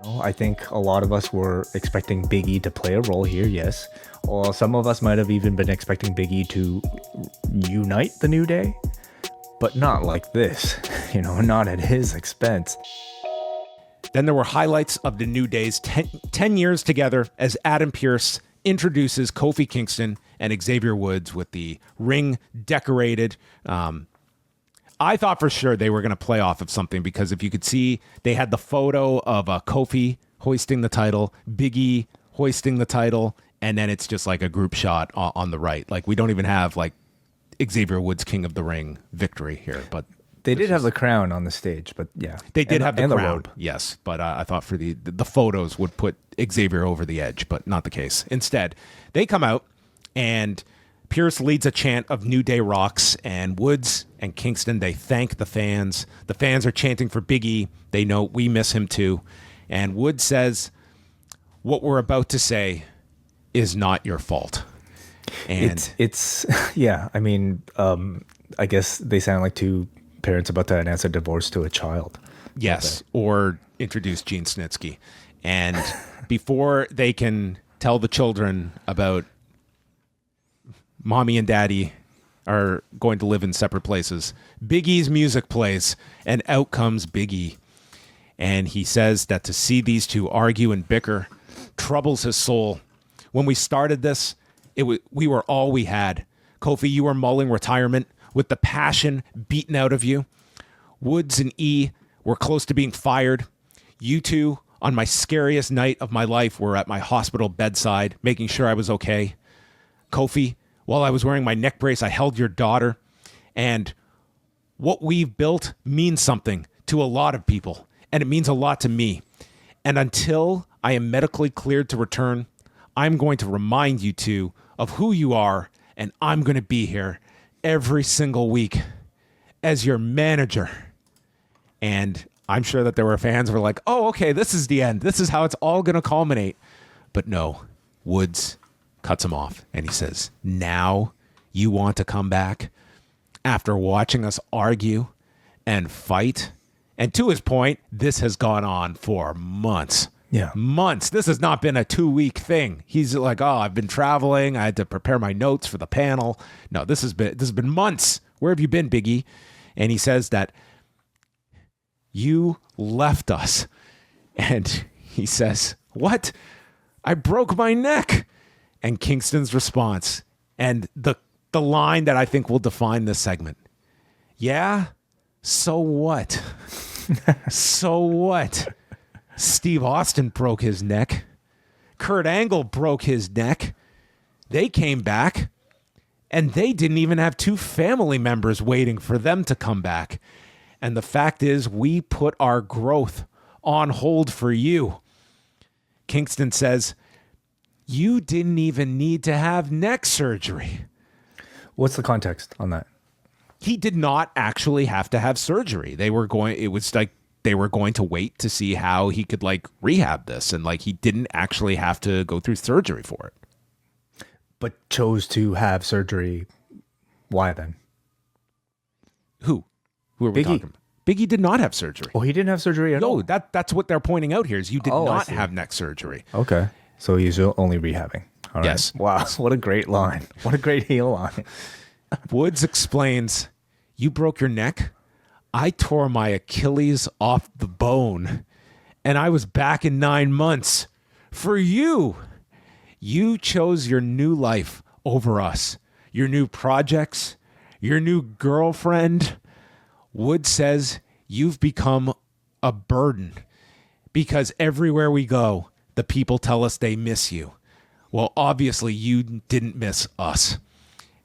I think a lot of us were expecting Big E to play a role here, yes. Or some of us might have even been expecting Big E to unite the New Day, but not like this, not at his expense. Then there were highlights of the New Day's 10 years together as Adam Pearce introduces Kofi Kingston and Xavier Woods with the ring decorated. I thought for sure they were going to play off of something because if you could see, they had the photo of Kofi hoisting the title, Big E hoisting the title, and then it's just like a group shot on the right. Like we don't even have like Xavier Woods King of the Ring victory here, but they did have the crown on the stage, but yeah. They did have the crown, robe. yes, but I thought for the photos would put Xavier over the edge, but not the case. Instead, they come out and Pierce leads a chant of New Day rocks, and Woods and Kingston, they thank the fans. The fans are chanting for Big E. They know we miss him too. And Woods says, what we're about to say is not your fault. And it's yeah, I mean, I guess they sound like two parents about to announce a divorce to a child. yes, or introduce Gene Snitsky. And before they can tell the children about mommy and daddy are going to live in separate places, Big E's music plays, and out comes Big E. And he says that to see these two argue and bicker troubles his soul. When we started this, we were all we had. Kofi, you were mulling retirement with the passion beaten out of you. Woods and E were close to being fired. You two, on my scariest night of my life, were at my hospital bedside, making sure I was okay. Kofi, while I was wearing my neck brace, I held your daughter. And what we've built means something to a lot of people, and it means a lot to me. And until I am medically cleared to return, I'm going to remind you two of who you are, and I'm going to be here every single week as your manager. And I'm sure that there were fans who were like, oh, okay, this is the end. This is how it's all going to culminate. But no, Woods cuts him off, and he says, now you want to come back after watching us argue and fight? And to his point, this has gone on for months. Yeah. Months. This has not been a 2-week thing. He's like, oh, I've been traveling. I had to prepare my notes for the panel. No, this has been months. Where have you been, Big E? And he says that you left us. And he says, what? I broke my neck. And Kingston's response, and the line that I think will define this segment. Yeah? So what? So what? Steve Austin broke his neck. Kurt Angle broke his neck. They came back, and they didn't even have two family members waiting for them to come back. And the fact is, we put our growth on hold for you. Kingston says, you didn't even need to have neck surgery. What's the context on that? He did not actually have to have surgery. It was like they were going to wait to see how he could like rehab this. And like, he didn't actually have to go through surgery for it. But chose to have surgery. Why then? Who are we Big E. talking about? Big E did not have surgery. Oh, he didn't have surgery at all? No, that's what they're pointing out here is you did not have neck surgery. Okay. So he's only rehabbing. All right. Yes. Wow. What a great line. What a great heel line. Woods explains, you broke your neck. I tore my Achilles off the bone, and I was back in 9 months. For you. You chose your new life over us, your new projects, your new girlfriend. Wood says you've become a burden because everywhere we go, the people tell us they miss you. Well, obviously you didn't miss us.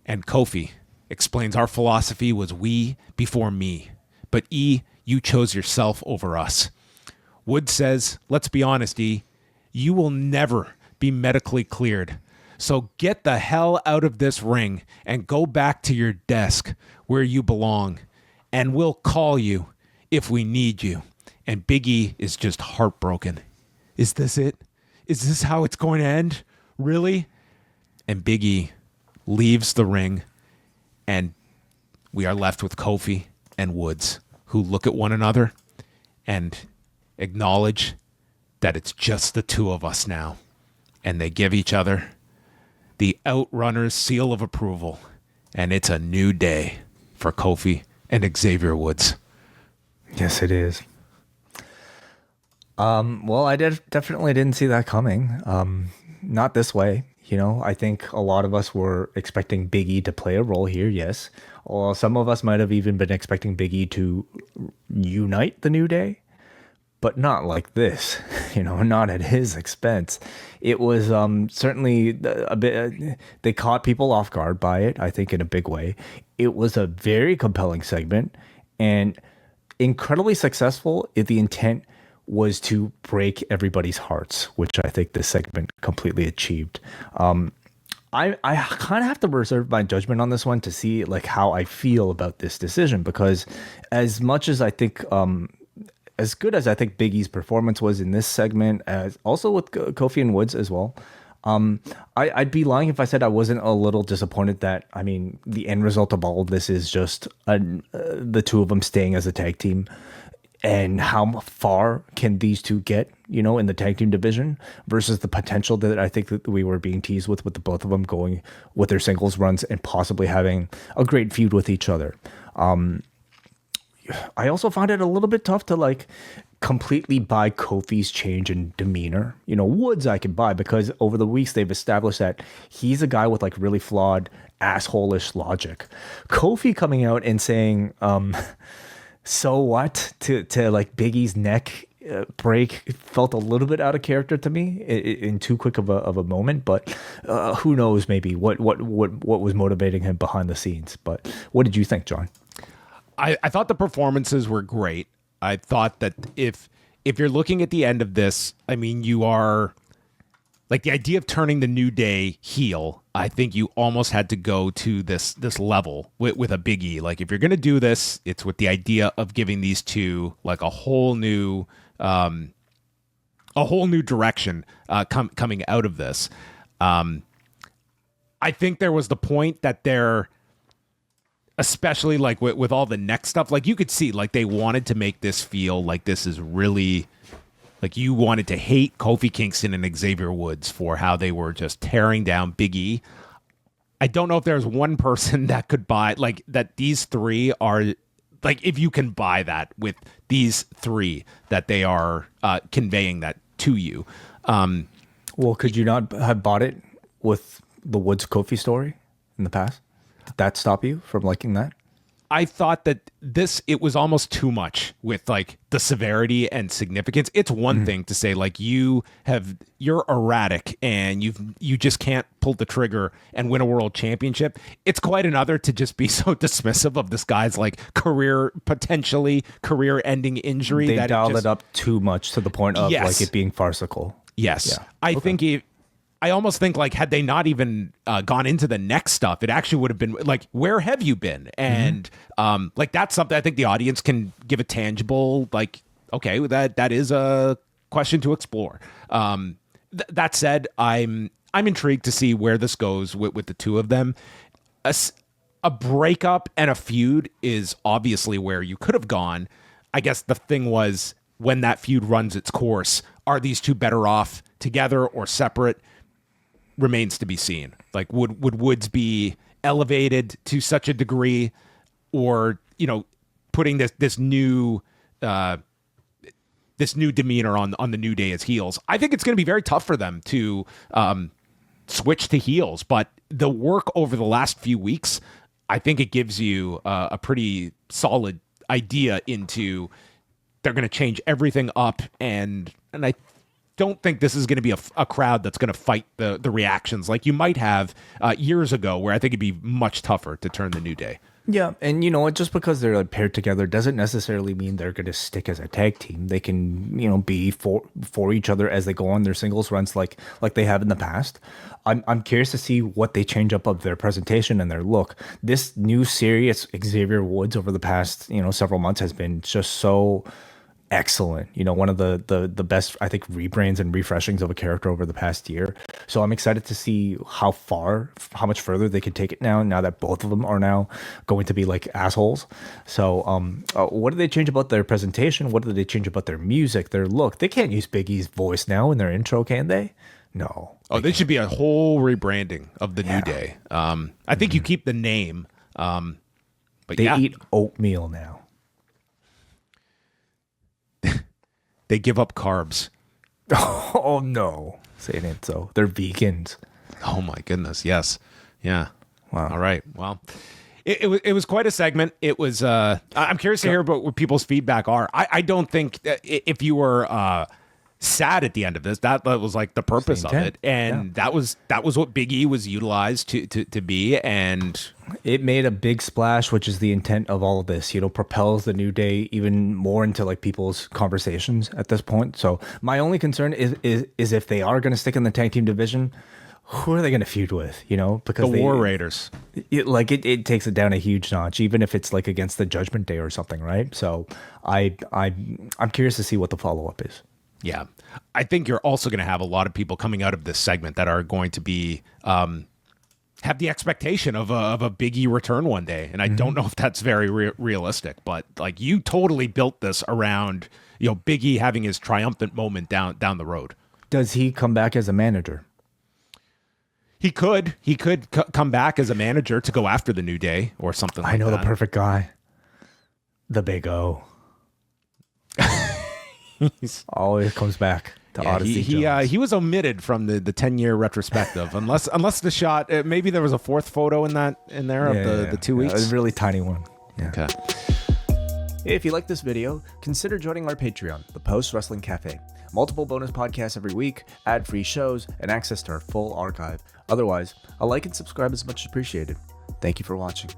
And Kofi explains our philosophy was we before me. But E, you chose yourself over us. Wood says, let's be honest, E, you will never be medically cleared. So get the hell out of this ring and go back to your desk where you belong. And we'll call you if we need you. And Big E is just heartbroken. Is this it? Is this how it's going to end? Really? And Big E leaves the ring, and we are left with Kofi and Woods, who look at one another and acknowledge that it's just the two of us now. And they give each other the Outrunners seal of approval. And it's a new day for Kofi and Xavier Woods. Yes, it is. Well, I definitely didn't see that coming. Not this way. You know, I think a lot of us were expecting Big E to play a role here, yes. Or some of us might have even been expecting Big E to unite the New Day, but not like this, you know, not at his expense. It was certainly a bit, they caught people off guard by it, I think, in a big way. It was a very compelling segment and incredibly successful if the intent was to break everybody's hearts, which I think this segment completely achieved. I kind of have to reserve my judgment on this one to see like how I feel about this decision, because as much as I think, as good as I think Big E's performance was in this segment, as also with Kofi and Woods as well, I'd be lying if I said I wasn't a little disappointed that, I mean, the end result of all of this is just the two of them staying as a tag team. And how far can these two get, you know, in the tag team division versus the potential that I think that we were being teased with the both of them going with their singles runs and possibly having a great feud with each other. I also found it a little bit tough to like completely buy Kofi's change in demeanor. You know, Woods I can buy because over the weeks they've established that he's a guy with like really flawed asshole-ish logic. Kofi coming out and saying, so what to like Big E's neck break felt a little bit out of character to me in too quick of a moment, but who knows maybe what was motivating him behind the scenes. But what did you think, John? I thought the performances were great. I thought that if you're looking at the end of this, I mean, you are like the idea of turning the New Day heel. I think you almost had to go to this level with a Big E. Like if you're going to do this, it's with the idea of giving these two like a whole new direction coming out of this. I think there was the point that they're, especially like with all the neck stuff, like you could see like they wanted to make this feel like this is really like you wanted to hate Kofi Kingston and Xavier Woods for how they were just tearing down Big E. I don't know if there's one person that could buy like that. These three are like, if you can buy that with these three, that they are conveying that to you. Well, could you not have bought it with the Woods Kofi story in the past? Did that stop you from liking that? I thought that it was almost too much with like the severity and significance. It's one thing to say like you're erratic and you just can't pull the trigger and win a world championship. It's quite another to just be so dismissive of this guy's like potentially career ending injury. They dialed it up too much to the point of Yes. like it being farcical. Yes. Yeah. I think I almost think like had they not even gone into the next stuff, it actually would have been like, where have you been? And like that's something I think the audience can give a tangible like, okay, that is a question to explore. That said, I'm intrigued to see where this goes with the two of them. A breakup and a feud is obviously where you could have gone. I guess the thing was when that feud runs its course, are these two better off together or separate? Remains to be seen. Like would Woods be elevated to such a degree, or you know, putting this new demeanor on the New Day as heels? I think it's going to be very tough for them to switch to heels, but the work over the last few weeks, I think it gives you a pretty solid idea into they're going to change everything up, and I don't think this is going to be a crowd that's going to fight the reactions like you might have years ago, where I think it'd be much tougher to turn the New Day. Yeah, and you know what? Just because they're like paired together doesn't necessarily mean they're going to stick as a tag team. They can, you know, be for each other as they go on their singles runs, like they have in the past. I'm curious to see what they change up of their presentation and their look. This new serious Xavier Woods over the past several months has been just so excellent. You know, one of the best, I think, rebrands and refreshings of a character over the past year. So I'm excited to see how much further they can take it now that both of them are now going to be like assholes. So what did they change about their presentation? What did they change about their music, their look? They can't use Big E's voice now in their intro, can they? No. Oh, there should be a whole rebranding of the New Day. I think you keep the name, but they eat oatmeal now. They give up carbs. Oh no, saying it so. They're vegans. Oh my goodness, yes, yeah. Wow. All right. Well, it was quite a segment. It was. I'm curious to hear about what people's feedback are. I don't think that if you were sad at the end of this, that was like the purpose of it, and that was what Big E was utilized to be, and it made a big splash, which is the intent of all of this. You know, propels the New Day even more into like people's conversations at this point. So my only concern is if they are going to stick in the tag team division, who are they going to feud with? You know, because the War Raiders. It takes it down a huge notch, even if it's like against the Judgment Day or something, right? So I'm curious to see what the follow up is. Yeah. I think you're also going to have a lot of people coming out of this segment that are going to be have the expectation of a Big E return one day. And I don't know if that's very realistic, but like you totally built this around, you know, Big E having his triumphant moment down the road. Does he come back as a manager? He could come back as a manager to go after the New Day or something like that. I know the perfect guy. The Big O. Always comes back to Odyssey. He was omitted from the 10-year retrospective, unless the shot. Maybe there was a fourth photo in there of the 2 weeks. A really tiny one. Yeah. Okay. If you like this video, consider joining our Patreon, the Post Wrestling Cafe. Multiple bonus podcasts every week, ad-free shows, and access to our full archive. Otherwise, a like and subscribe is much appreciated. Thank you for watching.